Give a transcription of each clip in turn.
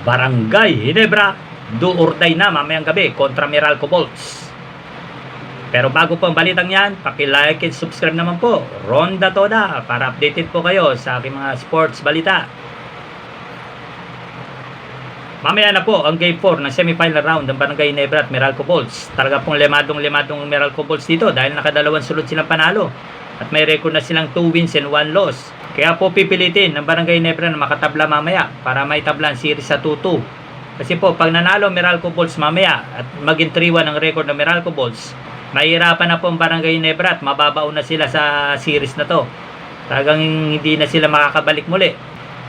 Barangay Ginebra, do or die na mamayang gabi kontra Meralco Bolts. Pero bago po ang balitang yan, paki-like and subscribe naman po, Ronda Toda, para updated po kayo sa aking mga sports balita. Mamaya na po ang Game 4 ng semifinal round ng Barangay Ginebra at Meralco Bolts. Talaga pong lemadong Meralco Bolts dito dahil nakadalawang sunod silang panalo at may record na silang 2 wins and 1 loss. Kaya po pipilitin ng Barangay Ginebra na makatabla mamaya para maitabla ang series sa 2-2. Kasi po pag nanalo Meralco Bolts mamaya at maging 3-1 ang record ng Meralco Bolts, mahirapan na po ang Barangay Ginebra at mababaon na sila sa series na to. Talagang hindi na sila makakabalik muli.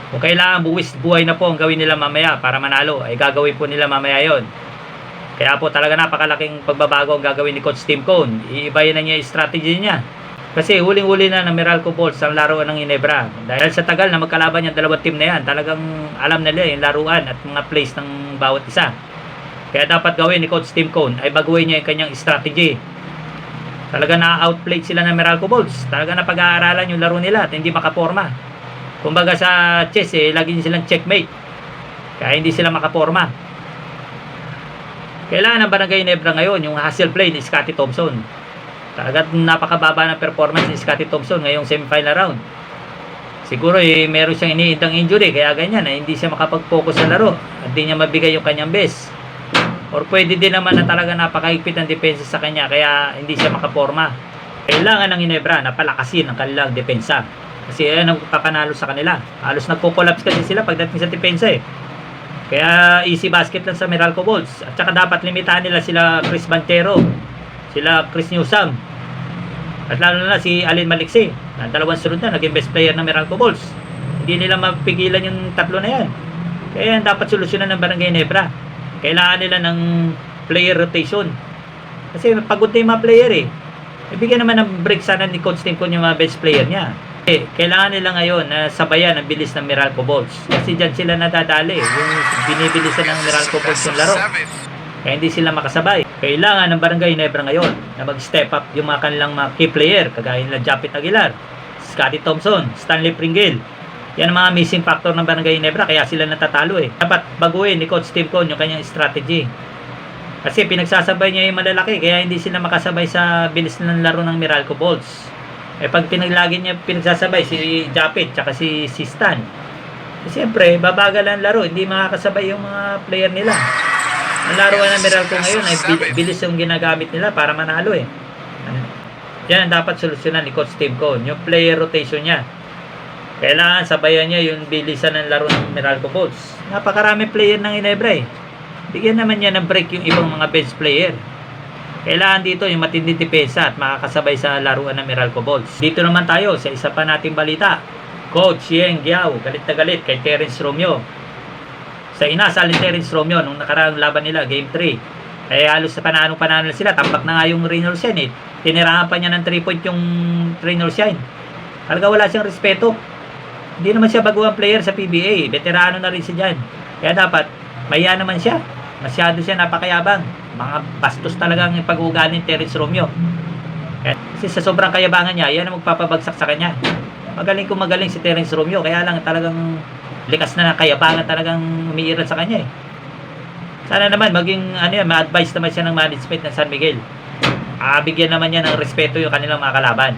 Kung kailangan buwis buhay na po ang gawin nila mamaya para manalo, ay gagawin po nila mamaya yon. Kaya po talaga napakalaking pagbabago ang gagawin ni Coach Tim Cone. Iibayin na niya yung strategy niya. Kasi huling-huli na ng Meralco Bolts ang laruan ng Ginebra. Dahil sa tagal na magkalaban yung dalawang team na yan, talagang alam na nila yung laruan at mga plays ng bawat isa. Kaya dapat gawin ni Coach Tim Cone ay baguhin niya yung kanyang strategy. Talaga na-outplay sila ng Meralco Bolts. Talaga na pag-aaralan yung laro nila at hindi makaporma. Kumbaga sa chess lagi silang checkmate. Kaya hindi sila makaporma. Kailangan ng Barangay Ginebra ngayon yung hustle play ni Scottie Thompson. Talagang napakababa ng performance ni Scottie Thompson ngayong semifinal round. Siguro meron siyang iniintang injury kaya ganyan hindi siya makapag-focus sa laro at hindi niya mabigay yung kanyang best. Or pwede din naman na talaga napakahigpit ng depensa sa kanya kaya hindi siya makaporma. Kailangan ng Ginebra na palakasin ang kanilang depensa. Kasi yan ang papanalo sa kanila. Halos nagko-collapse kasi sila pagdating sa depensa Kaya easy basket lang sa Meralco Bolts. At saka dapat limitahan nila sila Chris Bantero, sila Chris Newsome, at lalo na si Alin Maliksi na dalawang sunod na naging best player ng Meralco Bolts. Hindi nila mapigilan yung tatlo na yan. Kaya yan dapat solusyonan ng Barangay Ginebra. Kailangan nila ng player rotation. Kasi pagod na yung mga player Ibigyan naman ng break sana ni Coach Tim Cone yung mga best player niya. Kailangan nila ngayon na sabayan ang bilis ng Meralco Bolts. Kasi dyan sila nadadali. Yung binibilisan ng Meralco Bolts yung laro. Kaya hindi sila makasabay. Kailangan ng Barangay Ginebra ngayon na mag-step up yung mga kanilang mga key player. Kagaya nila Japit Aguilar, Scottie Thompson, Stanley Pringle. Yan ang mga missing factor ng Barangay Ginebra. Kaya sila natatalo Dapat baguhin ni Coach Tim Cone yung kanyang strategy. Kasi pinagsasabay niya yung malalaki. Kaya hindi sila makasabay sa bilis ng laro ng Meralco Bolts. Pag pinaglagi niya pinagsasabay si Japit tsaka si Stan, siyempre babagal ang laro, hindi makakasabay yung mga player nila. Ang laruan ng Meralco ngayon ay bilis yung ginagamit nila para manalo Yan ang dapat solusyonan ni Coach Tim Cone, yung player rotation niya. Kailangan sabayan niya yung bilisan ng laro ng Meralco Bolts. Napakarami player ng Ginebra Bigyan naman niya ng break yung ibang mga bench player. Kailangan dito yung matinding depensa at makakasabay sa laruan ng Meralco Bolts. Dito naman tayo sa isa pa nating balita. Coach Yeng Giao, galit na galit kay Terence Romeo. Sa inasal ni Terence Romeo nung nakaraang laban nila, Game 3. Halos sa pananong-panalo sila, tambak na nga yung Reynolds yan Tinirahan pa niya ng 3 point yung Reynolds yan. Talaga wala siyang respeto. Hindi naman siya baguang player sa PBA. Veterano na rin siya dyan. Kaya dapat, maya naman siya. Masyado siya napakayabang. Mga bastos talagang pag-uugali ni Terence Romeo. Kasi sa sobrang kayabangan niya, yan ang magpapabagsak sa kanya. Magaling si Terence Romeo. Kaya lang talagang likas na kayabangan talagang umiiral sa kanya Sana naman maging ma-advise naman siya ng management ng San Miguel. Bigyan naman niya ng respeto yung kanilang mga kalaban.